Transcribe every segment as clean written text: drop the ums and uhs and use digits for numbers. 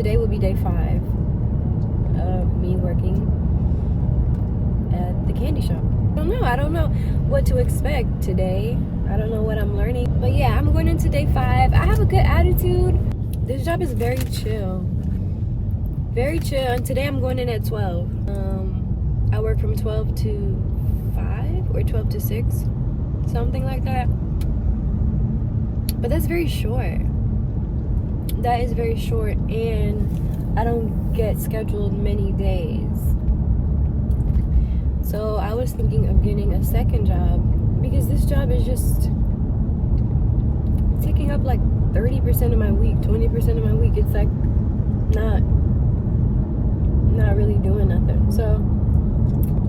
today will be day 5 of me working at the candy shop. I don't know what to expect today. I don't know what I'm learning. But yeah, I'm going into day 5. I have a good attitude. This job is very chill. Very chill. And today I'm going in at 12. I work from 12 to 5 or 12 to 6. Something like that. But that's very short. That is very short, and I don't get scheduled many days. So I was thinking of getting a second job because this job is just taking up like 30% of my week, 20% of my week. It's like not really doing nothing. So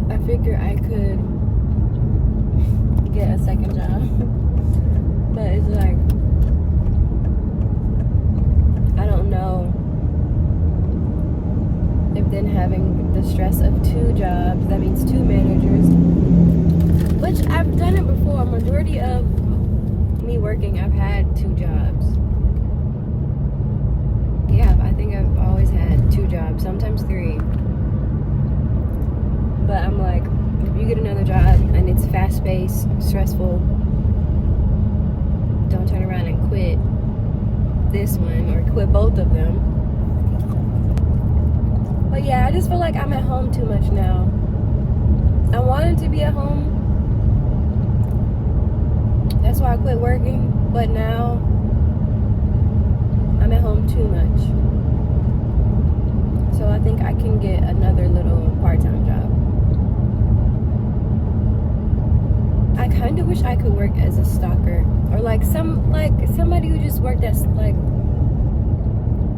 I figure I could get a second job. But it's like, I don't know if then having the stress of 2 jobs, that means 2 managers, which I've done it before. Majority of me working, I've had 2 jobs. Yeah, I think I've always had 2 jobs, sometimes 3. But I'm like, if you get another job and it's fast-paced, stressful, don't turn around and quit this one or quit both of them. But yeah, I just feel like I'm at home too much now. I wanted to be at home. That's why I quit working. But now I'm at home too much. So I think I can get another little part-time job. I kind of wish I could work as a stalker, or like somebody who just worked at like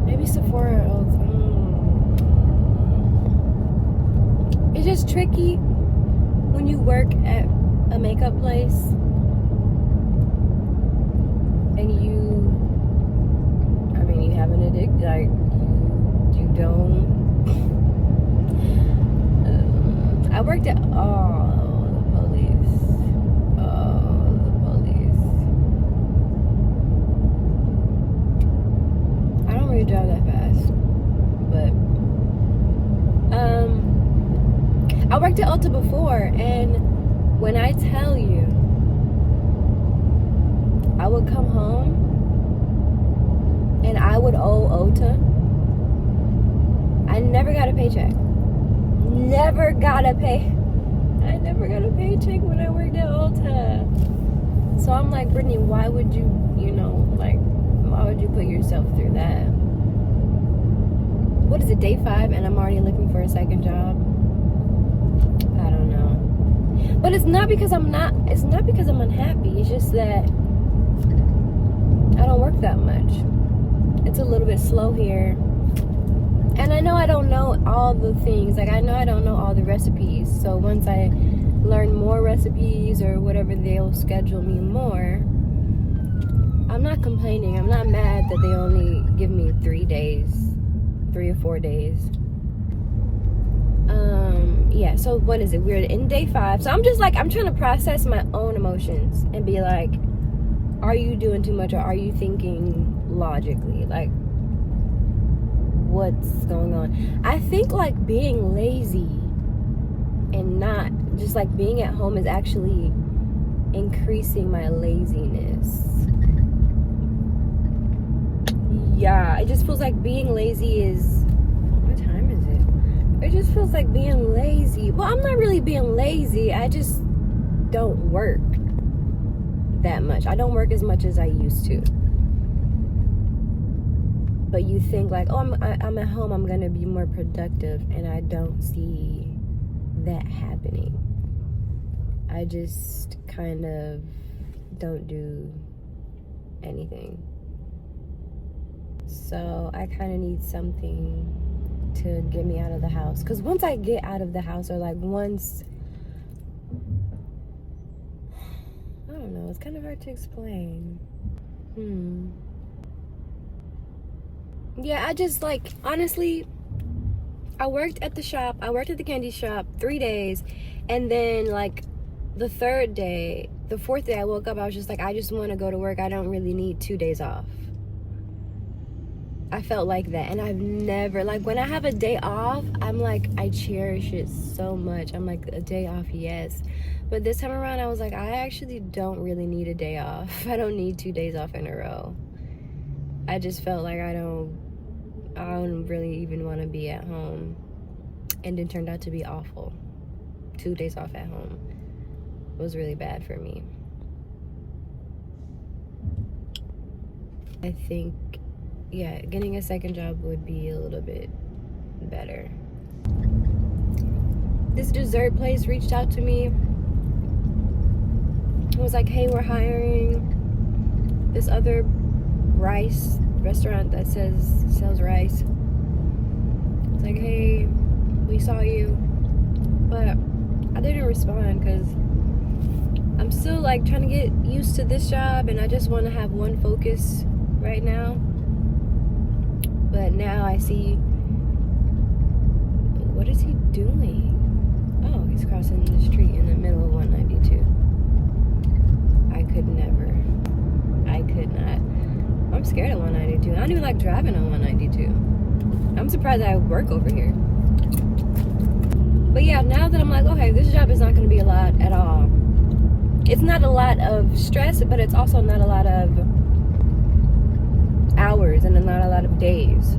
maybe Sephora. It's just tricky when you work at a makeup place and you have an addiction, like you don't. I worked at drive that fast, but I worked at Ulta before, and when I tell you, I would come home and I would owe Ulta. I never got a paycheck. I never got a paycheck when I worked at Ulta. So I'm like, Brittany, why would you put yourself through that? What is it, day 5, and I'm already looking for a second job? I don't know. But it's not because I'm unhappy. It's just that I don't work that much. It's a little bit slow here. And I know I don't know all the things. Like, I know I don't know all the recipes. So once I learn more recipes or whatever, they'll schedule me more. I'm not complaining. I'm not mad that they only give me 3 or 4 days. Yeah, so what is it? We're in day 5. So I'm just like, I'm trying to process my own emotions and be like, are you doing too much, or are you thinking logically? Like, what's going on? I think like being lazy and not just like being at home is actually increasing my laziness. Yeah, it just feels like being lazy is... What time is it? It just feels like being lazy. Well, I'm not really being lazy. I just don't work that much. I don't work as much as I used to. But you think like, oh, I'm at home, I'm going to be more productive. And I don't see that happening. I just kind of don't do anything. So I kind of need something to get me out of the house. Because once I get out of the house, or like once... I don't know, it's kind of hard to explain. Yeah, I just like, honestly, I worked at the shop. I worked at the candy shop 3 days. And then like the 4th day, I woke up, I was just like, I just want to go to work. I don't really need 2 days off. I felt like that, and I've never, like, when I have a day off, I'm like, I cherish it so much. I'm like, a day off, yes. But this time around, I was like, I actually don't really need a day off. I don't need 2 days off in a row. I just felt like I don't really even want to be at home. And it turned out to be awful. 2 days off at home was really bad for me. I think, yeah, getting a second job would be a little bit better. This dessert place reached out to me. It was like, hey, we're hiring this other rice restaurant that sells rice. It's like, hey, we saw you. But I didn't respond because I'm still like trying to get used to this job, and I just want to have one focus right now. But now I see, what is he doing? Oh, he's crossing the street in the middle of 192. I could never. I could not. I'm scared of 192. I don't even like driving on 192. I'm surprised I work over here. But yeah, now that I'm like, okay, this job is not going to be a lot at all. It's not a lot of stress, but it's also not a lot of hours and not a lot of days.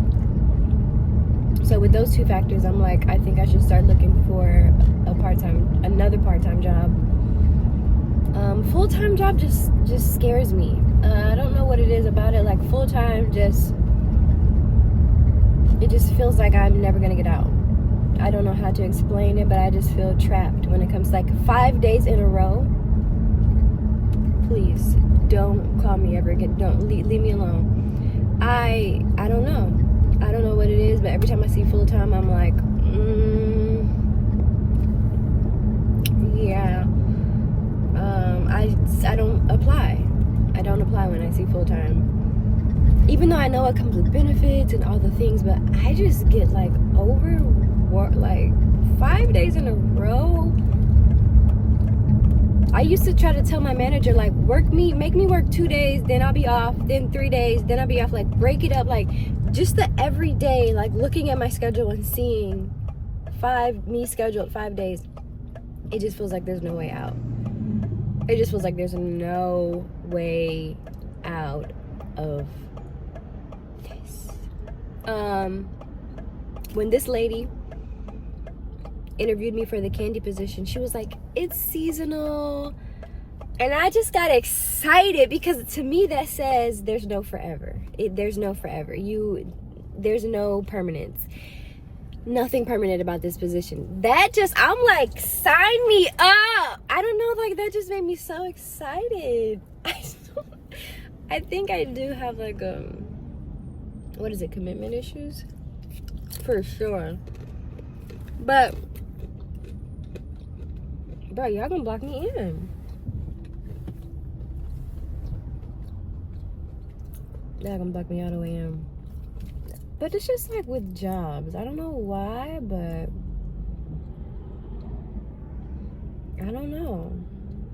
So with those two factors, I'm like, I think I should start looking for another part-time job. Full-time job just scares me. I don't know what it is about it. Like, full-time it just feels like I'm never gonna get out. I don't know how to explain it, but I just feel trapped when it comes to like 5 days in a row. Please don't call me ever again. Don't leave me alone. I don't know. I don't know what it is, but every time I see full time, I'm like, yeah. I don't apply. I don't apply when I see full time. Even though I know it comes with benefits and all the things, but I just get like overworked, like 5 days in a row. I used to try to tell my manager, like, make me work 2 days, then I'll be off, then 3 days, then I'll be off, like, break it up, like, just the everyday, like, looking at my schedule and seeing me scheduled 5 days, it just feels like there's no way out. It just feels like there's no way out of this. When this lady interviewed me for the candy position, she was like, it's seasonal. And I just got excited because to me that says there's no forever. There's no forever. There's no permanence. Nothing permanent about this position. I'm like, sign me up. I don't know, like, that just made me so excited. I think I do have like commitment issues? For sure. But bro, y'all gonna block me in. Y'all gonna block me all the way in. But it's just like with jobs. I don't know why, but I don't know.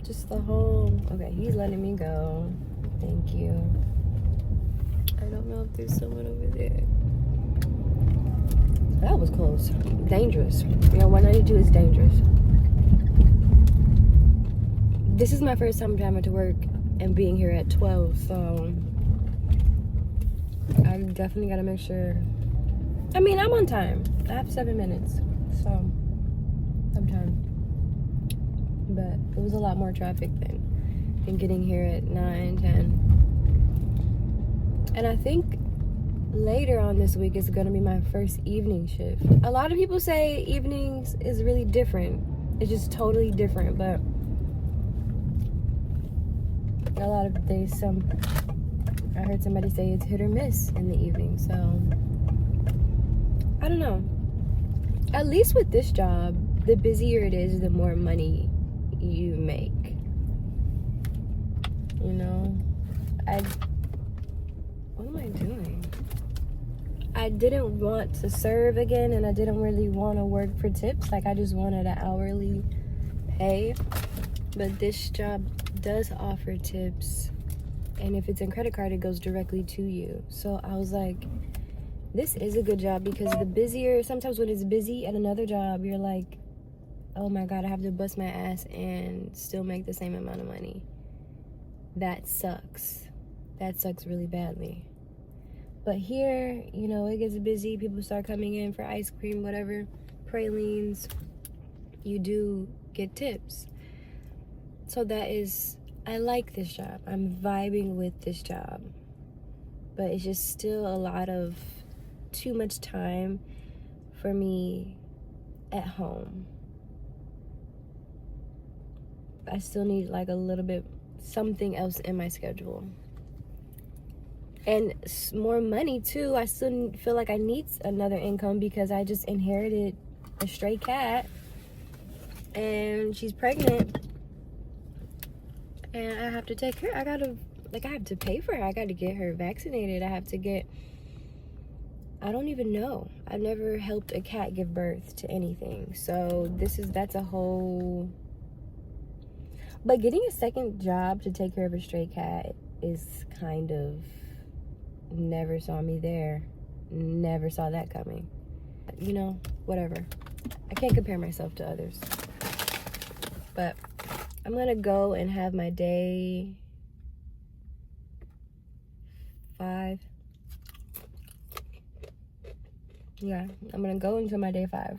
Just the whole, okay, he's letting me go. Thank you. I don't know if there's someone over there. That was close. Dangerous. 192 is dangerous. This is my first time driving to work and being here at 12, so I definitely gotta make sure. I mean, I'm on time. I have 7 minutes, so I'm time. But it was a lot more traffic than getting here at 9, 10. And I think later on this week is gonna be my first evening shift. A lot of people say evenings is really different. It's just totally different, but a lot of days, I heard somebody say it's hit or miss in the evening, so I don't know. At least with this job, the busier it is, the more money you make. What am I doing? I didn't want to serve again, and I didn't really want to work for tips. Like, I just wanted an hourly pay. But this job does offer tips, and if it's in credit card, it goes directly to you. So I was like, This is a good job because the busier, sometimes when it's busy at another job, you're like, oh my God, I have to bust my ass and still make the same amount of money. That sucks. That sucks really badly. But here, you know, it gets busy. People start coming in for ice cream, whatever, pralines. You do get tips. So that is, I like this job. I'm vibing with this job. But it's just still a lot of too much time for me at home. I still need like a little bit, something else in my schedule. And more money too. I still feel like I need another income because I just inherited a stray cat and she's pregnant and I have to take her. I have to pay for her. I gotta get her vaccinated. I don't even know. I've never helped a cat give birth to anything. So that's a whole, but getting a second job to take care of a stray cat is kind of, never saw me there. Never saw that coming. You know, whatever. I can't compare myself to others. But I'm gonna go and have my day 5. Yeah, I'm gonna go into my day 5.